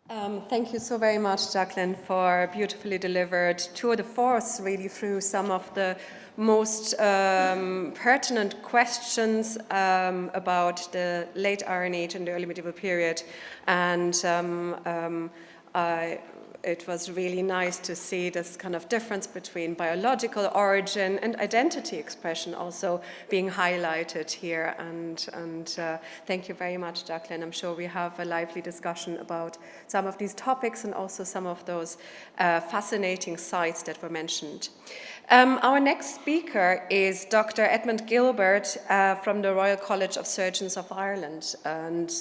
Thank you so very much, Jacqueline, for a beautifully delivered tour de force, really through some of the most pertinent questions about the late Iron Age and the early medieval period. And it was really nice to see this kind of difference between biological origin and identity expression also being highlighted here. And thank you very much, Jacqueline. I'm sure we have a lively discussion about some of these topics and also some of those fascinating sites that were mentioned. Our next speaker is Dr. Edmund Gilbert from the Royal College of Surgeons of Ireland. And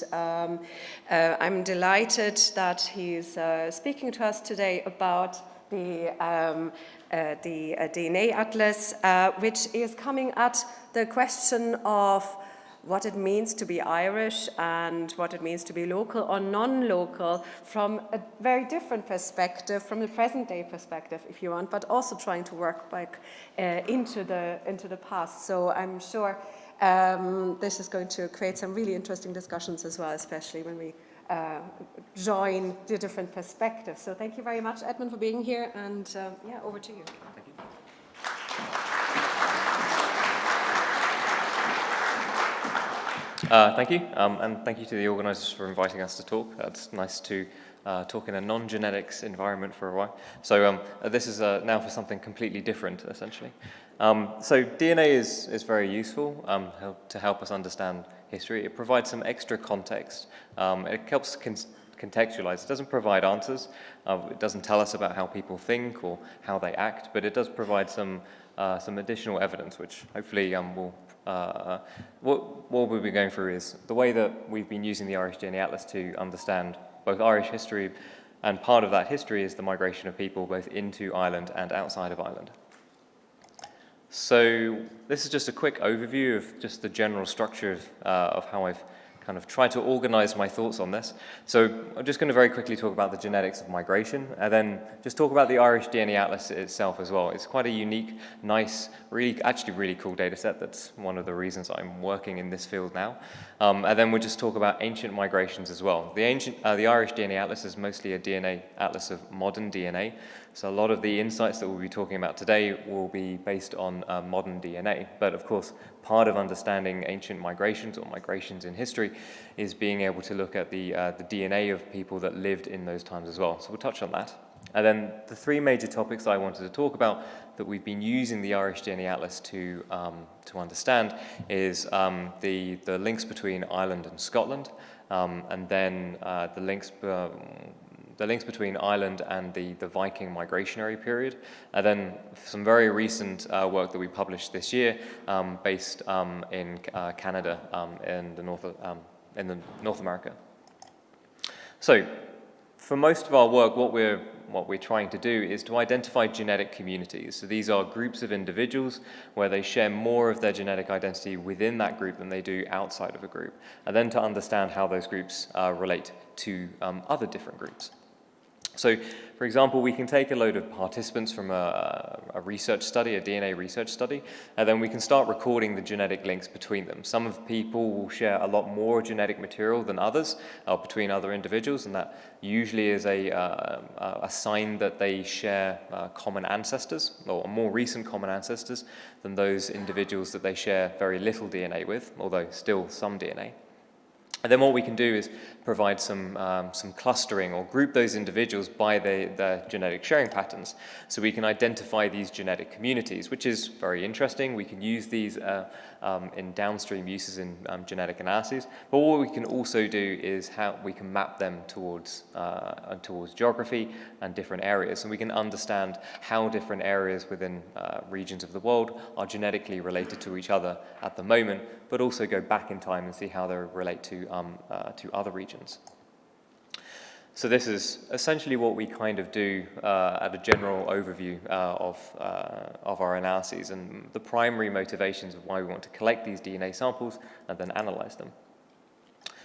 I'm delighted that he's speaking to us today about the DNA Atlas, which is coming at the question of what it means to be Irish and what it means to be local or non-local from a very different perspective, from the present day perspective, if you want, but also trying to work back into the past. So I'm sure this is going to create some really interesting discussions as well, especially when we join the different perspectives. So thank you very much, Edmund, for being here, and yeah, over to you. Thank you. Thank you, and thank you to the organisers for inviting us to talk. It's nice to talk in a non-genetics environment for a while. So this is now for something completely different, essentially. So DNA is very useful to help us understand history. It provides some extra context. It helps contextualise. It doesn't provide answers. It doesn't tell us about how people think or how they act, but it does provide some additional evidence, which hopefully what we'll be going through is the way that we've been using the Irish DNA Atlas to understand both Irish history, and part of that history is the migration of people both into Ireland and outside of Ireland. So this is just a quick overview of just the general structure of how I've kind of tried to organize my thoughts on this. So I'm just going to very quickly talk about the genetics of migration, and then just talk about the Irish DNA Atlas itself as well. It's quite a unique, nice, really cool data set. That's one of the reasons I'm working in this field now. And then we'll just talk about ancient migrations as well. The Irish DNA Atlas is mostly a DNA atlas of modern DNA. So a lot of the insights that we'll be talking about today will be based on modern DNA. But of course, part of understanding ancient migrations or migrations in history is being able to look at the DNA of people that lived in those times as well. So we'll touch on that. And then the three major topics I wanted to talk about that we've been using the Irish DNA Atlas to understand is the links between Ireland and Scotland, and then the links between Ireland and the Viking migrationary period, and then some very recent work that we published this year based in Canada in North America. So for most of our work, what we're trying to do is to identify genetic communities. So these are groups of individuals where they share more of their genetic identity within that group than they do outside of a group, and then to understand how those groups relate to other different groups. So, for example, we can take a load of participants from a research study, a DNA research study, and then we can start recording the genetic links between them. Some of people will share a lot more genetic material than others between other individuals, and that usually is a sign that they share common ancestors, or more recent common ancestors, than those individuals that they share very little DNA with, although still some DNA. And then what we can do is provide some clustering or group those individuals by their genetic sharing patterns. So we can identify these genetic communities, which is very interesting. We can use these in downstream uses in genetic analyses. But what we can also do is how we can map them towards geography and different areas. And we can understand how different areas within regions of the world are genetically related to each other at the moment, but also go back in time and see how they relate to other regions. So this is essentially what we kind of do at a general overview of our analyses and the primary motivations of why we want to collect these DNA samples and then analyze them.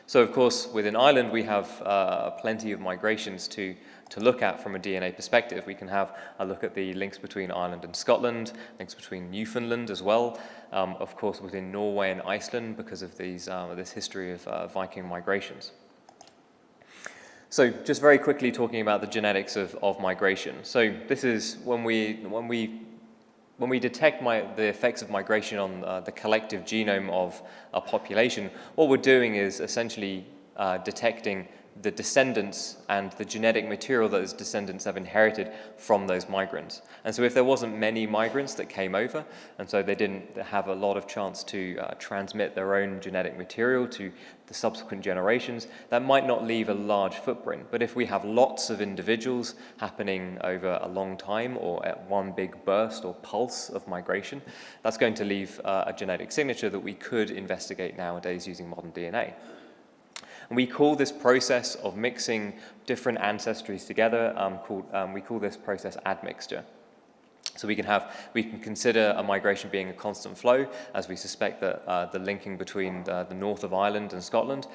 So of course, within Ireland, we have plenty of migrations to look at from a DNA perspective. We can have a look at the links between Ireland and Scotland, links between Newfoundland as well, of course within Norway and Iceland because of this history of Viking migrations. So just very quickly talking about the genetics of migration. So this is when we detect the effects of migration on the collective genome of a population, what we're doing is essentially detecting the descendants and the genetic material that those descendants have inherited from those migrants. And so if there wasn't many migrants that came over, and so they didn't have a lot of chance to transmit their own genetic material to the subsequent generations, that might not leave a large footprint. But if we have lots of individuals happening over a long time or at one big burst or pulse of migration, that's going to leave a genetic signature that we could investigate nowadays using modern DNA. And we call this process of mixing different ancestries together, we call this process admixture. So we can consider a migration being a constant flow, as we suspect that the linking between the north of Ireland and Scotland,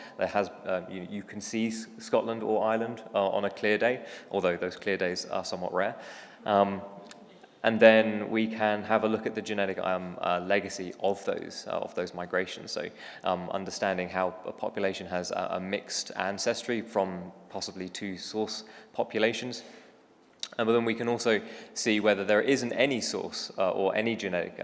you can see Scotland or Ireland on a clear day, although those clear days are somewhat rare. And then we can have a look at the genetic legacy of those migrations. So understanding how a population has a mixed ancestry from possibly two source populations. But then we can also see whether there isn't any source or any genetic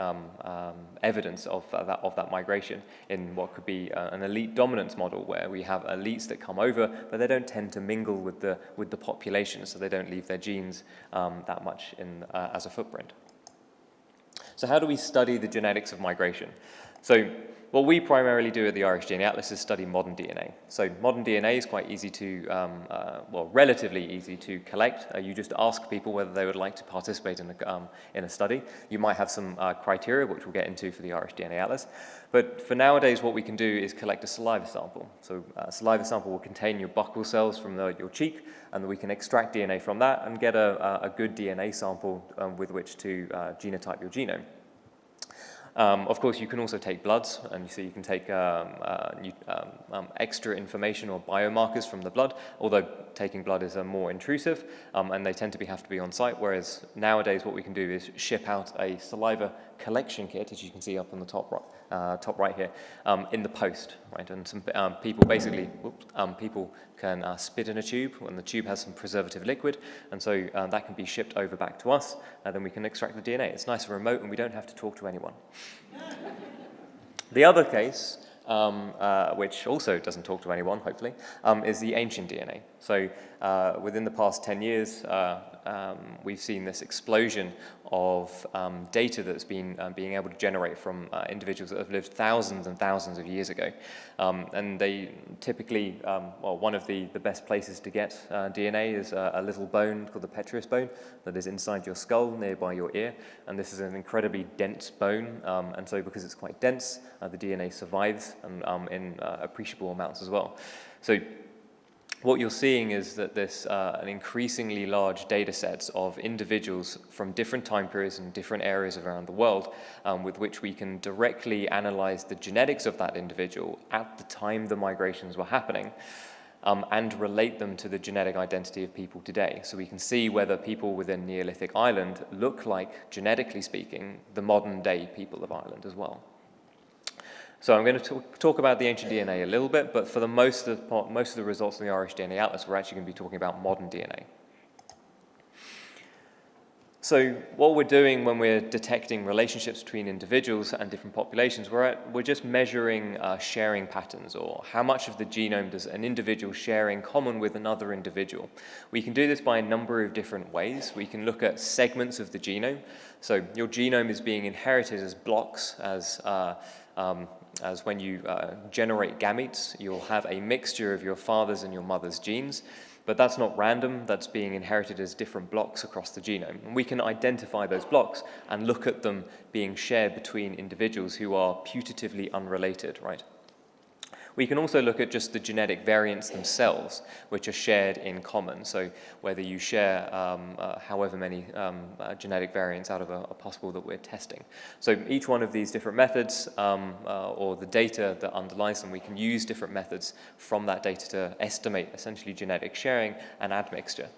evidence of that migration in what could be an elite dominance model, where we have elites that come over, but they don't tend to mingle with the population, so they don't leave their genes that much as a footprint. So how do we study the genetics of migration? So what we primarily do at the Irish DNA Atlas is study modern DNA. So modern DNA is quite easy to, relatively easy to collect. You just ask people whether they would like to participate in a study. You might have some criteria, which we'll get into for the Irish DNA Atlas. But for nowadays, what we can do is collect a saliva sample. So a saliva sample will contain your buccal cells from your cheek, and we can extract DNA from that and get a good DNA sample with which to genotype your genome. Of course, you can also take bloods, and you can take extra information or biomarkers from the blood, although taking blood is more intrusive, and they tend to have to be on site, whereas nowadays what we can do is ship out a saliva collection kit, as you can see up on the top right here, in the post, right? And some people basically, people can spit in a tube, and the tube has some preservative liquid, and so that can be shipped over back to us, and then we can extract the DNA. It's nice and remote, and we don't have to talk to anyone. The other case, which also doesn't talk to anyone, hopefully, is the ancient DNA. So within the past 10 years, we've seen this explosion of data that's been being able to generate from individuals that have lived thousands and thousands of years ago. And they typically, one of the best places to get DNA is a little bone called the petrous bone that is inside your skull, nearby your ear. And this is an incredibly dense bone. And so because it's quite dense, the DNA survives in appreciable amounts as well. So what you're seeing is that this an increasingly large data sets of individuals from different time periods and different areas around the world with which we can directly analyze the genetics of that individual at the time the migrations were happening and relate them to the genetic identity of people today. So we can see whether people within Neolithic Ireland look like, genetically speaking, the modern day people of Ireland as well. So I'm going to talk about the ancient DNA a little bit, but for the most of the results in the Irish DNA Atlas, we're actually going to be talking about modern DNA. So what we're doing when we're detecting relationships between individuals and different populations, we're just measuring sharing patterns, or how much of the genome does an individual share in common with another individual. We can do this by a number of different ways. We can look at segments of the genome. So your genome is being inherited as blocks, as when you generate gametes, you'll have a mixture of your father's and your mother's genes, but that's not random, that's being inherited as different blocks across the genome. And we can identify those blocks and look at them being shared between individuals who are putatively unrelated, right? We can also look at just the genetic variants themselves, which are shared in common. So whether you share however many genetic variants out of a possible that we're testing. So each one of these different methods or the data that underlies them, we can use different methods from that data to estimate essentially genetic sharing and admixture.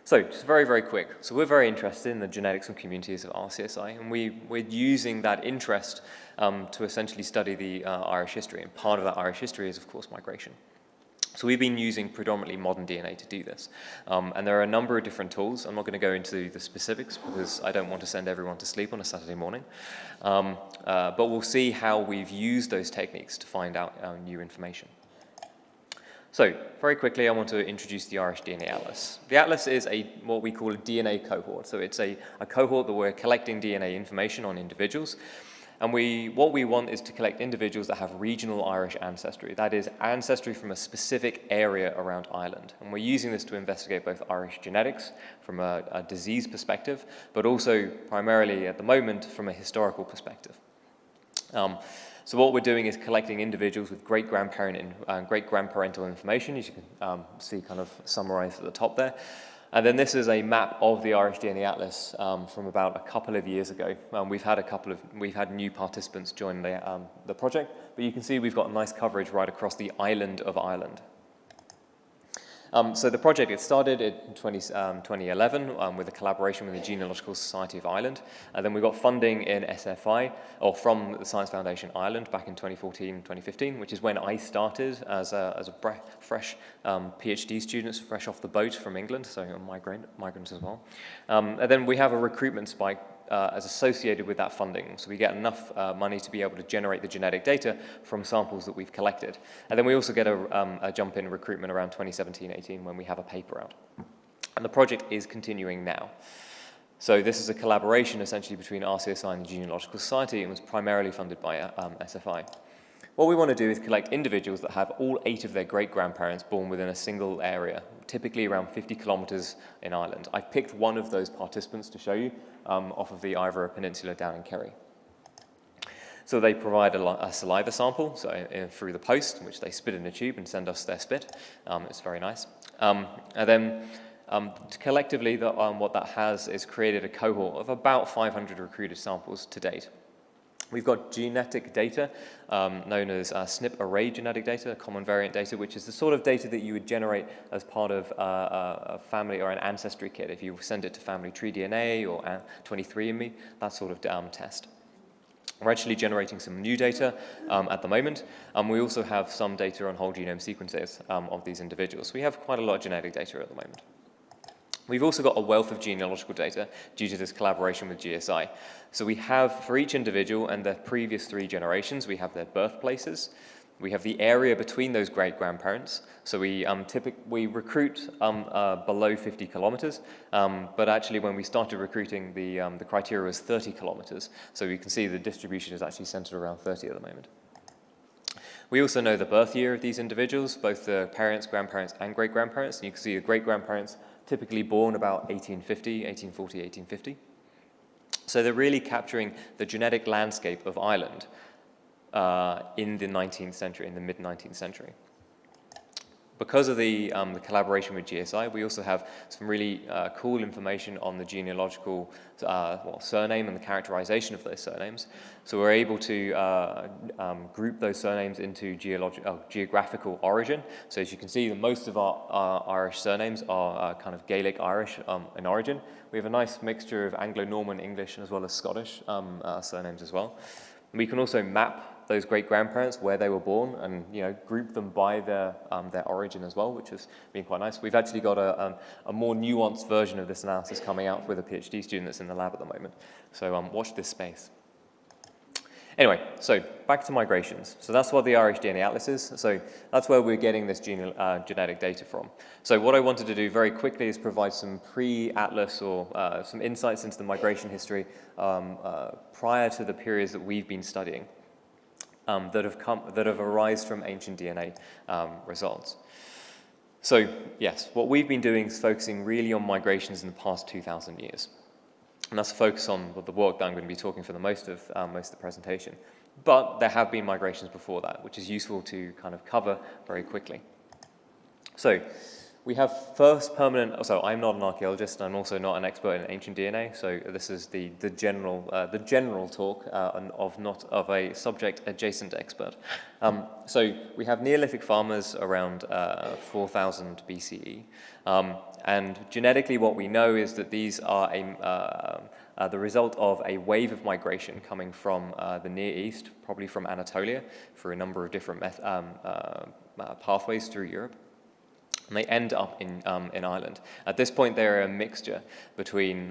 So just very, very quick. So we're very interested in the genetics and communities of RCSI, and we're using that interest to essentially study the Irish history. And part of that Irish history is, of course, migration. So we've been using predominantly modern DNA to do this. And there are a number of different tools. I'm not going to go into the specifics because I don't want to send everyone to sleep on a Saturday morning. But we'll see how we've used those techniques to find out new information. So very quickly, I want to introduce the Irish DNA Atlas. The Atlas is what we call a DNA cohort. So it's a cohort that we're collecting DNA information on individuals. And what we want is to collect individuals that have regional Irish ancestry. That is, ancestry from a specific area around Ireland. And we're using this to investigate both Irish genetics from a disease perspective, but also primarily at the moment from a historical perspective. So what we're doing is collecting individuals with great-grandparental information, as you can see kind of summarized at the top there. And then this is a map of the Irish DNA Atlas from about a couple of years ago. We've had new participants join the project, but you can see we've got nice coverage right across the island of Ireland. So the project, it started in 2011 with a collaboration with the Genealogical Society of Ireland. And then we got funding in SFI, or from the Science Foundation Ireland back in 2014, 2015, which is when I started as a fresh PhD student, fresh off the boat from England, so I'm migrant as well. And then we have a recruitment spike as associated with that funding. So we get enough money to be able to generate the genetic data from samples that we've collected. And then we also get a jump in recruitment around 2017-18 when we have a paper out. And the project is continuing now. So this is a collaboration essentially between RCSI and the Genealogical Society and was primarily funded by SFI. What we want to do is collect individuals that have all 8 of their great-grandparents born within a single area, typically around 50 kilometers in Ireland. I've picked one of those participants to show you off of the Iveragh Peninsula down in Kerry. So they provide a saliva sample through the post, which they spit in a tube and send us their spit. It's very nice. And then collectively, what that has is created a cohort of about 500 recruited samples to date. We've got genetic data known as SNP array genetic data, common variant data, which is the sort of data that you would generate as part of a family or an ancestry kit if you send it to Family Tree DNA or 23andMe, that sort of test. We're actually generating some new data at the moment, and we also have some data on whole genome sequences of these individuals. We have quite a lot of genetic data at the moment. We've also got a wealth of genealogical data due to this collaboration with GSI. So we have, for each individual and their previous 3 generations, we have their birthplaces. We have the area between those great-grandparents. So we recruit below 50 kilometers, but actually when we started recruiting, the criteria was 30 kilometers. So you can see the distribution is actually centered around 30 at the moment. We also know the birth year of these individuals, both the parents, grandparents, and great-grandparents. And you can see the great-grandparents typically born about 1840, 1850. So they're really capturing the genetic landscape of Ireland in the 19th century, in the mid-19th century. Because of the collaboration with GSI, we also have some really cool information on the genealogical surname and the characterization of those surnames. So we're able to group those surnames into geographical origin. So as you can see, most of our Irish surnames are kind of Gaelic Irish in origin. We have a nice mixture of Anglo-Norman English as well as Scottish surnames as well. And we can also map those great-grandparents, where they were born, and group them by their origin as well, which has been quite nice. We've actually got a more nuanced version of this analysis coming out with a PhD student that's in the lab at the moment. So watch this space. Anyway, so back to migrations. So that's what the Irish DNA Atlas is. So that's where we're getting this genetic data from. So what I wanted to do very quickly is provide some pre-Atlas or some insights into the migration history prior to the periods that we've been studying. That have arisen from ancient DNA results. So yes, what we've been doing is focusing really on migrations in the past 2,000 years. And that's a focus on the work that I'm going to be talking for the most of the presentation. But there have been migrations before that, which is useful to kind of cover very quickly. So we have first permanent, so I'm not an archaeologist, I'm also not an expert in ancient DNA, so this is the general talk of a subject adjacent expert. So we have Neolithic farmers around 4000 BCE, and genetically what we know is that these are the result of a wave of migration coming from the Near East, probably from Anatolia, through a number of different pathways through Europe. And they end up in Ireland. At this point, they're a mixture between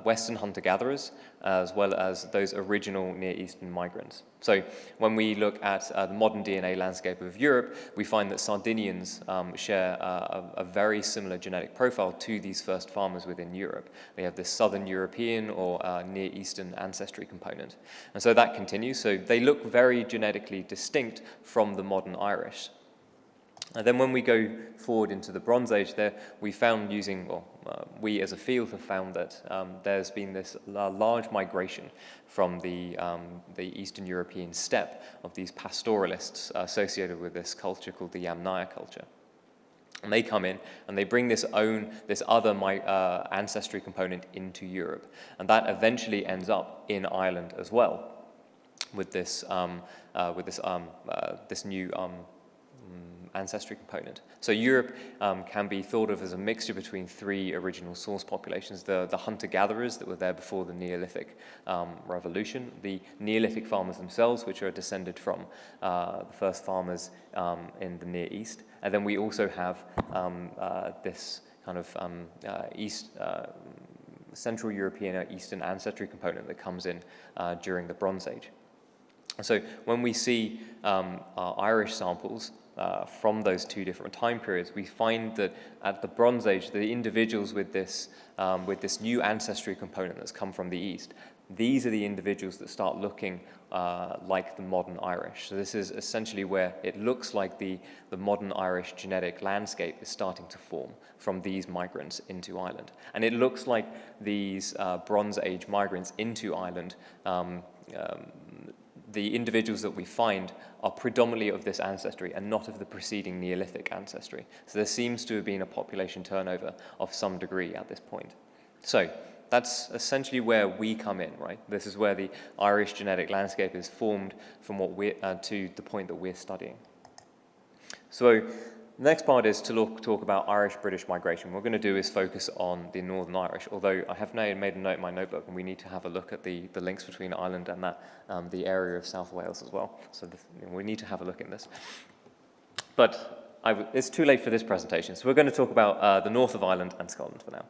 Western hunter-gatherers as well as those original Near Eastern migrants. So when we look at the modern DNA landscape of Europe, we find that Sardinians share a very similar genetic profile to these first farmers within Europe. They have this Southern European or Near Eastern ancestry component. And so that continues. So they look very genetically distinct from the modern Irish. And then when we go forward into the Bronze Age, there we found we as a field have found that there's been this large migration from the Eastern European steppe of these pastoralists associated with this culture called the Yamnaya culture. And they come in and they bring this other ancestry component into Europe. And that eventually ends up in Ireland as well with this new ancestry component. So Europe can be thought of as a mixture between three original source populations: the hunter-gatherers that were there before the Neolithic revolution, the Neolithic farmers themselves, which are descended from the first farmers in the Near East, and then we also have this kind of Central European or Eastern ancestry component that comes in during the Bronze Age. So when we see our Irish samples from those two different time periods, we find that at the Bronze Age, the individuals with this new ancestry component that's come from the East, these are the individuals that start looking like the modern Irish. So this is essentially where it looks like the modern Irish genetic landscape is starting to form from these migrants into Ireland. And it looks like these Bronze Age migrants into Ireland, the individuals that we find are predominantly of this ancestry and not of the preceding Neolithic ancestry. So there seems to have been a population turnover of some degree at this point. So that's essentially where we come in, right? This is where the Irish genetic landscape is formed from to the point that we're studying. So the next part is to talk about Irish-British migration. What we're going to do is focus on the Northern Irish, although I have now made a note in my notebook, and we need to have a look at the links between Ireland and the area of South Wales as well. So we need to have a look in this. But it's too late for this presentation, so we're going to talk about the north of Ireland and Scotland for now.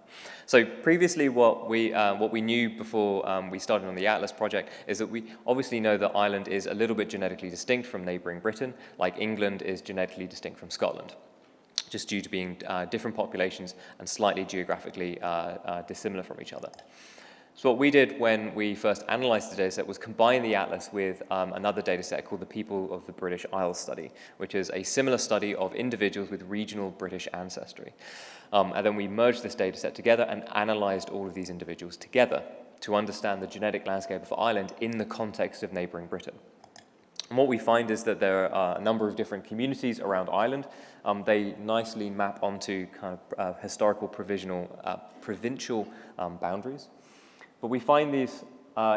So previously, what we knew before we started on the Atlas project is that we obviously know that Ireland is a little bit genetically distinct from neighbouring Britain, like England is genetically distinct from Scotland, just due to being different populations and slightly geographically dissimilar from each other. So what we did when we first analysed the dataset was combine the atlas with another dataset called the People of the British Isles study, which is a similar study of individuals with regional British ancestry. And then we merged this dataset together and analysed all of these individuals together to understand the genetic landscape of Ireland in the context of neighbouring Britain. And what we find is that there are a number of different communities around Ireland. They nicely map onto kind of historical provincial boundaries. But we find these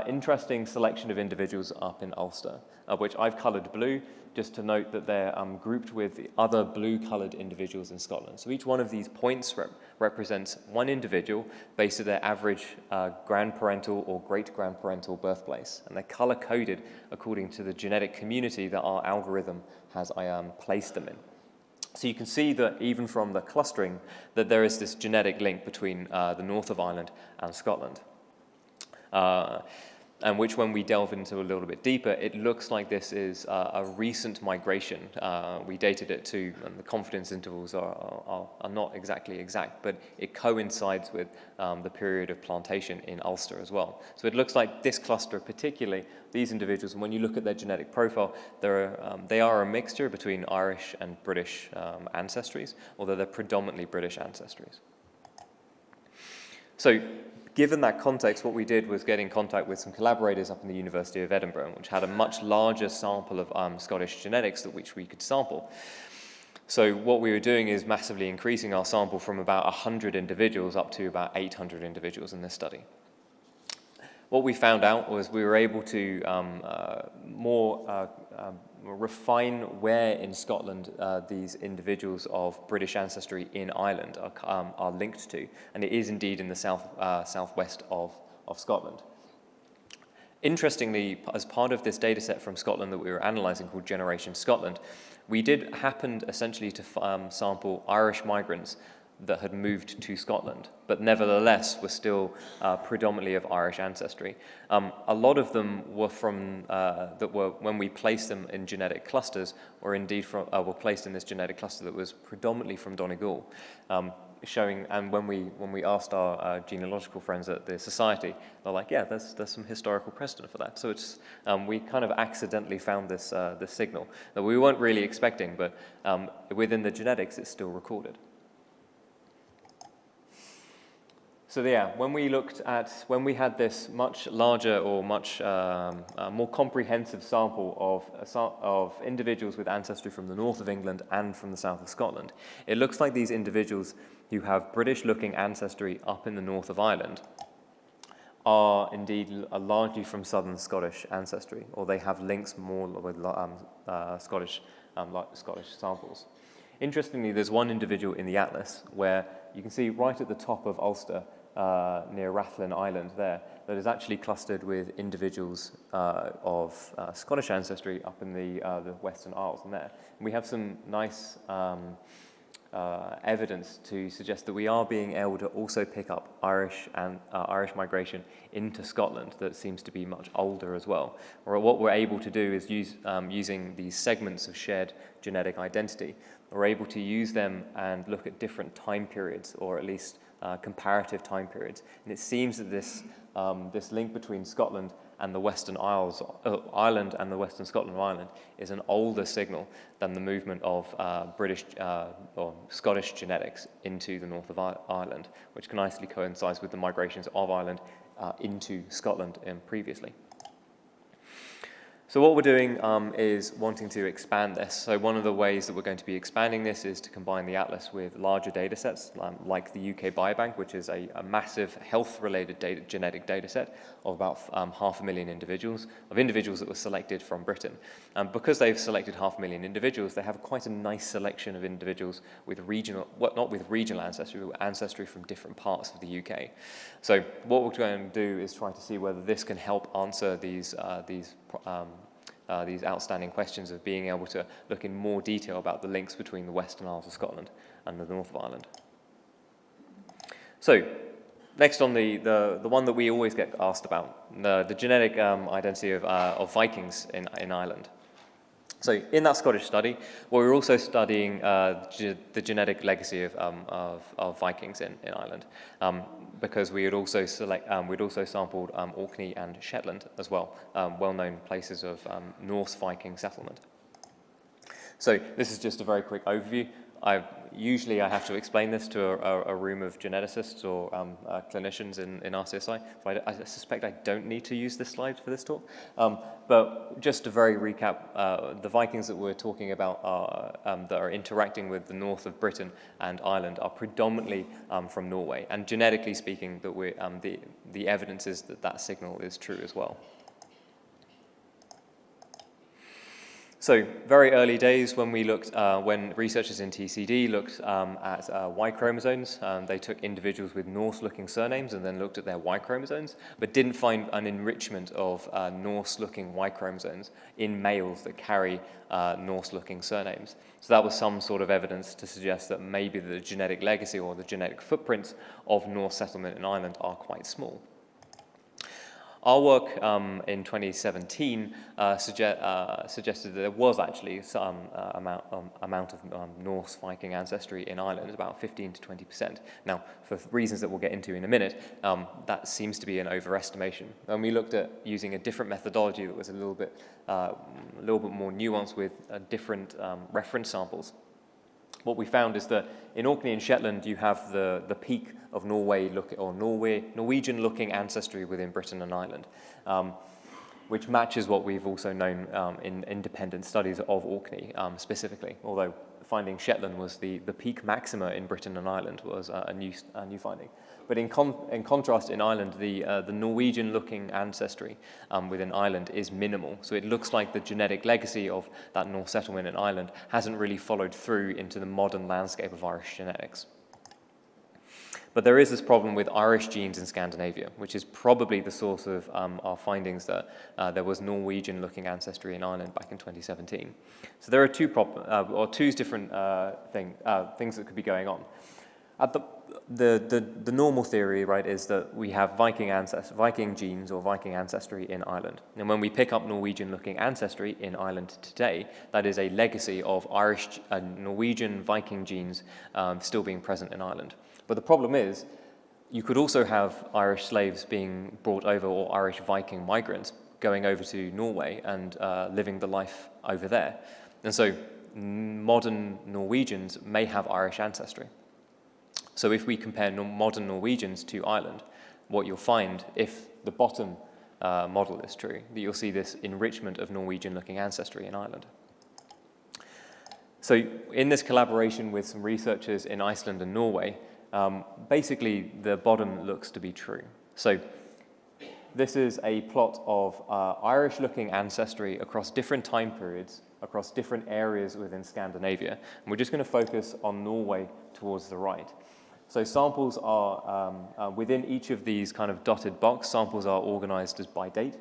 interesting selection of individuals up in Ulster, which I've coloured blue, just to note that they're grouped with the other blue-coloured individuals in Scotland. So each one of these points represents one individual based on their average grandparental or great-grandparental birthplace, and they're colour-coded according to the genetic community that our algorithm has placed them in. So you can see that even from the clustering, that there is this genetic link between the north of Ireland and Scotland. And which, when we delve into a little bit deeper, it looks like this is a recent migration. We dated it to, and the confidence intervals are not exactly exact, but it coincides with the period of plantation in Ulster as well. So it looks like this cluster, particularly these individuals, and when you look at their genetic profile, they are a mixture between Irish and British ancestries, although they're predominantly British ancestries. So, given that context, what we did was get in contact with some collaborators up in the University of Edinburgh, which had a much larger sample of Scottish genetics which we could sample. So what we were doing is massively increasing our sample from about 100 individuals up to about 800 individuals in this study. What we found out was we were able to refine where in Scotland these individuals of British ancestry in Ireland are linked to, and it is indeed in the southwest of of Scotland. Interestingly, as part of this data set from Scotland that we were analysing called Generation Scotland, we did happen essentially to sample Irish migrants that had moved to Scotland, but nevertheless were still predominantly of Irish ancestry. A lot of them were from, when we placed them in genetic clusters, or indeed were placed in this genetic cluster that was predominantly from Donegal. Showing, and when we asked our genealogical friends at the society, they're like, yeah, there's some historical precedent for that. So it's we kind of accidentally found this signal that we weren't really expecting, but within the genetics, it's still recorded. So yeah, when we had this much larger or much more comprehensive sample of individuals with ancestry from the north of England and from the south of Scotland, it looks like these individuals who have British-looking ancestry up in the north of Ireland are indeed largely from southern Scottish ancestry, or they have links more with Scottish samples. Interestingly, there's one individual in the atlas where you can see right at the top of Ulster, near Rathlin Island there, that is actually clustered with individuals of Scottish ancestry up in the Western Isles and there. And we have some nice evidence to suggest that we are being able to also pick up Irish migration into Scotland that seems to be much older as well. Or what we're able to do is using these segments of shared genetic identity, we're able to use them and look at different time periods, or at least comparative time periods. And it seems that this link between Scotland and the Western Isles, Ireland and the Western Scotland of Ireland, is an older signal than the movement of British or Scottish genetics into the north of Ireland, which can nicely coincide with the migrations of Ireland into Scotland previously. So what we're doing is wanting to expand this. So one of the ways that we're going to be expanding this is to combine the atlas with larger data sets, like the UK Biobank, which is a massive health-related genetic data set of about 500,000 individuals that were selected from Britain. Because they've selected 500,000 individuals, they have quite a nice selection of individuals with not with regional ancestry, but ancestry from different parts of the UK. So what we're going to do is try to see whether this can help answer these outstanding questions of being able to look in more detail about the links between the Western Isles of Scotland and the north of Ireland. So, next on the one that we always get asked about, the genetic identity of Vikings in Ireland. So in that Scottish study, well, we were also studying the genetic legacy of Vikings in Ireland, because we had also sampled Orkney and Shetland as well, well-known places of Norse Viking settlement. So this is just a very quick overview. Usually I have to explain this to a room of geneticists or clinicians in RCSI, so I suspect I don't need to use this slide for this talk. But just to very recap, the Vikings that we're talking about that are interacting with the north of Britain and Ireland are predominantly from Norway, and genetically speaking, that the evidence is that signal is true as well. So very early days when we looked, when researchers in TCD looked at Y chromosomes, they took individuals with Norse-looking surnames and then looked at their Y chromosomes, but didn't find an enrichment of Norse-looking Y chromosomes in males that carry Norse-looking surnames. So that was some sort of evidence to suggest that maybe the genetic legacy or the genetic footprints of Norse settlement in Ireland are quite small. Our work in 2017 suggested that there was actually some amount of Norse Viking ancestry in Ireland, about 15 to 20%. Now, for reasons that we'll get into in a minute, that seems to be an overestimation. And we looked at using a different methodology that was a little bit more nuanced with different reference samples. What we found is that in Orkney and Shetland, you have the peak of Norwegian-looking ancestry within Britain and Ireland, which matches what we've also known in independent studies of Orkney specifically, although finding Shetland was the peak maxima in Britain and Ireland was a new finding. But in contrast, in Ireland, the Norwegian-looking ancestry within Ireland is minimal. So it looks like the genetic legacy of that Norse settlement in Ireland hasn't really followed through into the modern landscape of Irish genetics. But there is this problem with Irish genes in Scandinavia, which is probably the source of our findings that there was Norwegian-looking ancestry in Ireland back in 2017. So there are two different things that could be going on. At the normal theory, right, is that we have Viking genes or Viking ancestry in Ireland. And when we pick up Norwegian-looking ancestry in Ireland today, that is a legacy of Irish, Norwegian Viking genes still being present in Ireland. But the problem is, you could also have Irish slaves being brought over, or Irish Viking migrants going over to Norway and living the life over there. And so modern Norwegians may have Irish ancestry. So if we compare modern Norwegians to Ireland, what you'll find, if the bottom model is true, that you'll see this enrichment of Norwegian-looking ancestry in Ireland. So in this collaboration with some researchers in Iceland and Norway, basically the bottom looks to be true. So this is a plot of Irish-looking ancestry across different time periods, across different areas within Scandinavia. And we're just going to focus on Norway towards the right. So samples are, within each of these kind of dotted box, samples are organized as by date.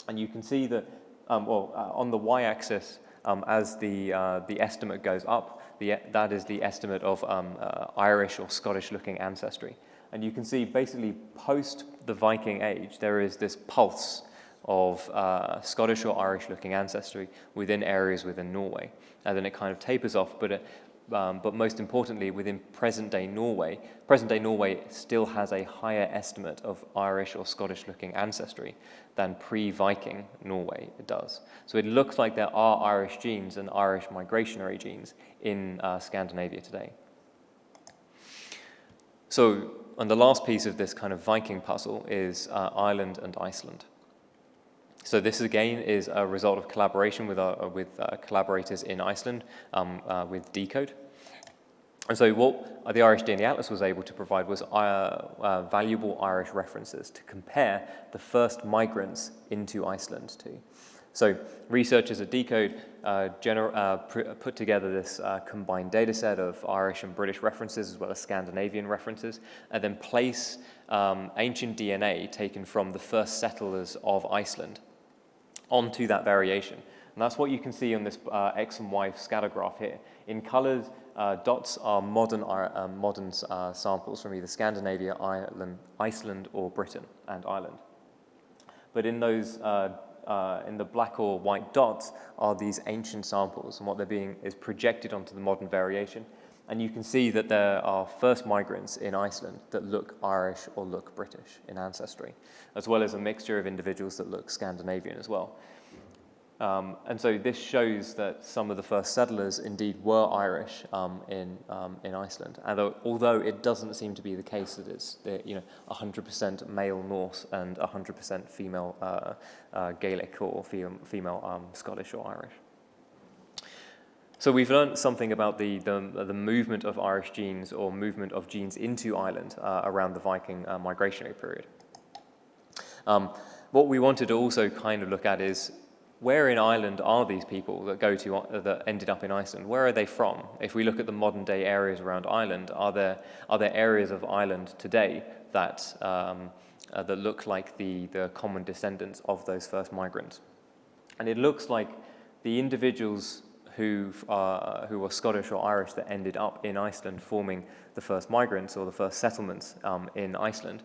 And you can see that, on the y-axis, as the estimate goes up, that is the estimate of Irish or Scottish-looking ancestry. And you can see basically post the Viking age, there is this pulse of Scottish or Irish-looking ancestry within areas within Norway. And then it kind of tapers off, but most importantly, within present-day Norway still has a higher estimate of Irish or Scottish-looking ancestry than pre-Viking Norway does. So it looks like there are Irish genes and Irish migrationary genes in Scandinavia today. So, and the last piece of this kind of Viking puzzle is Ireland and Iceland. So this again is a result of collaboration with collaborators in Iceland with Decode. And so what the Irish DNA Atlas was able to provide was valuable Irish references to compare the first migrants into Iceland to. So researchers at Decode put together this combined data set of Irish and British references as well as Scandinavian references, and then place ancient DNA taken from the first settlers of Iceland onto that variation. And that's what you can see on this X and Y scatter graph here. In colors, dots are modern samples from either Scandinavia, Iceland, or Britain and Ireland. But in those, in the black or white dots are these ancient samples, and what they're being is projected onto the modern variation. And you can see that there are first migrants in Iceland that look Irish or look British in ancestry, as well as a mixture of individuals that look Scandinavian as well. And so this shows that some of the first settlers indeed were Irish in Iceland, although it doesn't seem to be the case that it's 100% male Norse and 100% female Gaelic or female Scottish or Irish. So we've learned something about the movement of Irish genes or movement of genes into Ireland around the Viking migrationary period. What we wanted to also kind of look at is where in Ireland are these people that ended up in Iceland? Where are they from? If we look at the modern day areas around Ireland, are there areas of Ireland today that look like the common descendants of those first migrants? And it looks like the individuals who were Scottish or Irish that ended up in Iceland forming the first migrants or the first settlements in Iceland,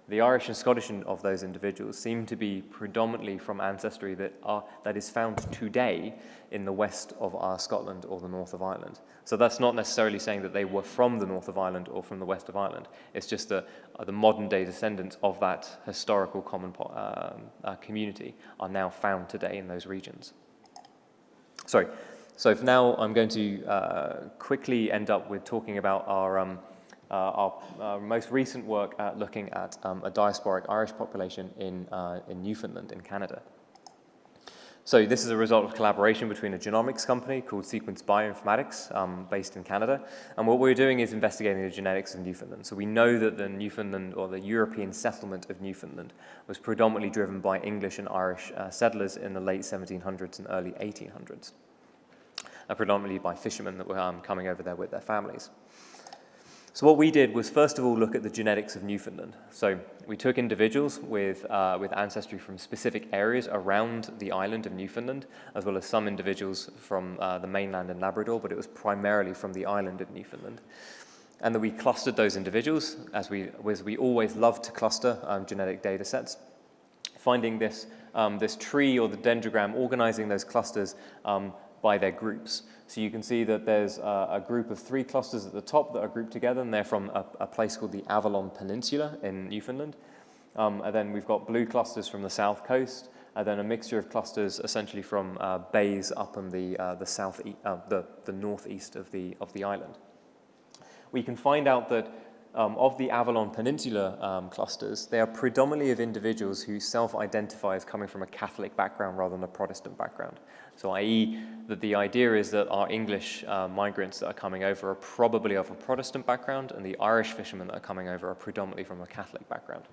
the Irish and Scottish of those individuals seem to be predominantly from ancestry that is found today in the west of Scotland or the north of Ireland. So that's not necessarily saying that they were from the north of Ireland or from the west of Ireland. It's just that the modern day descendants of that historical common community are now found today in those regions. So for now, I'm going to quickly end up with talking about our most recent work looking at a diasporic Irish population in Newfoundland in Canada. So this is a result of collaboration between a genomics company called Sequence Bioinformatics based in Canada. And what we're doing is investigating the genetics of Newfoundland. So we know that the Newfoundland or the European settlement of Newfoundland was predominantly driven by English and Irish settlers in the late 1700s and early 1800s. Predominantly by fishermen that were coming over there with their families. So what we did was first of all look at the genetics of Newfoundland. So we took individuals with ancestry from specific areas around the island of Newfoundland, as well as some individuals from the mainland and Labrador, but it was primarily from the island of Newfoundland. And then we clustered those individuals, as we always love to cluster genetic data sets, finding this tree or the dendrogram, organizing those clusters by their groups. So you can see that there's a group of 3 clusters at the top that are grouped together, and they're from a place called the Avalon Peninsula in Newfoundland. And then we've got blue clusters from the south coast, and then a mixture of clusters essentially from bays up on the northeast of the island. We can find out that of the Avalon Peninsula clusters, they are predominantly of individuals who self-identify as coming from a Catholic background rather than a Protestant background. So i.e. that the idea is that our English migrants that are coming over are probably of a Protestant background, and the Irish fishermen that are coming over are predominantly from a Catholic background.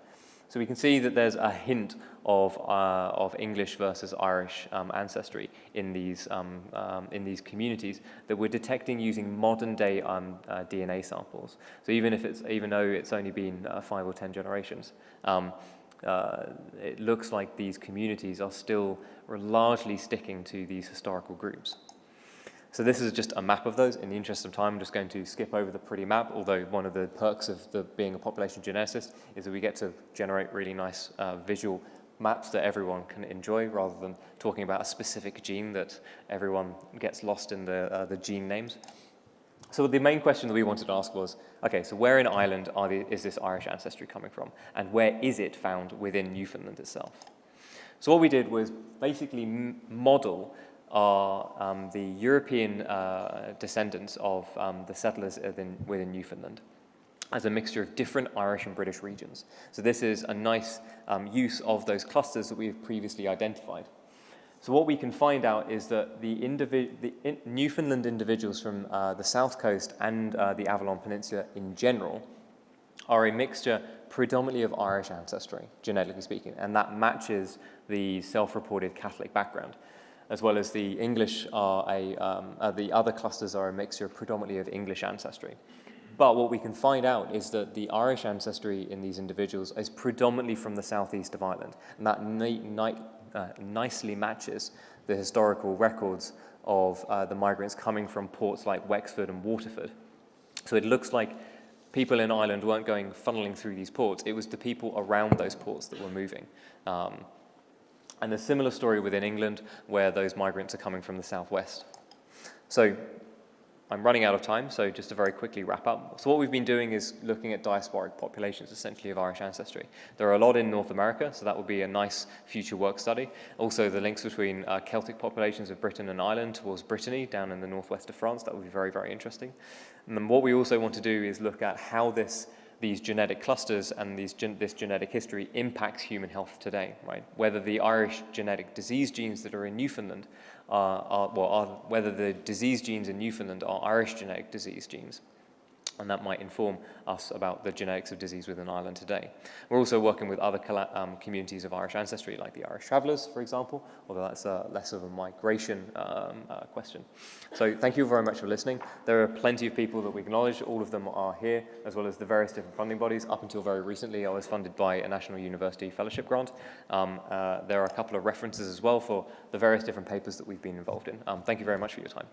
So we can see that there's a hint of English versus Irish ancestry in these communities that we're detecting using modern day DNA samples. So even though it's only been 5 or 10 generations, it looks like these communities are still largely sticking to these historical groups. So this is just a map of those. In the interest of time, I'm just going to skip over the pretty map, although one of the perks of being a population geneticist is that we get to generate really nice visual maps that everyone can enjoy, rather than talking about a specific gene that everyone gets lost in the gene names. So the main question that we wanted to ask was, okay, so where in Ireland is this Irish ancestry coming from, and where is it found within Newfoundland itself? So what we did was basically model the European descendants of the settlers within Newfoundland as a mixture of different Irish and British regions. So this is a nice use of those clusters that we've previously identified. So what we can find out is that the Newfoundland individuals from the south coast and the Avalon Peninsula in general are a mixture predominantly of Irish ancestry, genetically speaking, and that matches the self-reported Catholic background, as well as the English the other clusters are a mixture predominantly of English ancestry. But what we can find out is that the Irish ancestry in these individuals is predominantly from the southeast of Ireland, and that nicely matches the historical records of the migrants coming from ports like Wexford and Waterford. So it looks like people in Ireland weren't going funneling through these ports, it was the people around those ports that were moving. And a similar story within England, where those migrants are coming from the southwest. So I'm running out of time, so just to very quickly wrap up. So what we've been doing is looking at diasporic populations, essentially, of Irish ancestry. There are a lot in North America, so that would be a nice future work study. Also, the links between Celtic populations of Britain and Ireland towards Brittany, down in the northwest of France, that would be very, very interesting. And then what we also want to do is look at how these genetic clusters and this genetic history impacts human health today, right? Whether the Irish genetic disease genes that are in Newfoundland whether the disease genes in Newfoundland are Irish genetic disease genes. And that might inform us about the genetics of disease within Ireland today. We're also working with other communities of Irish ancestry, like the Irish Travellers, for example, although that's less of a migration question. So thank you very much for listening. There are plenty of people that we acknowledge. All of them are here, as well as the various different funding bodies. Up until very recently, I was funded by a National University Fellowship grant. There are a couple of references as well for the various different papers that we've been involved in. Thank you very much for your time.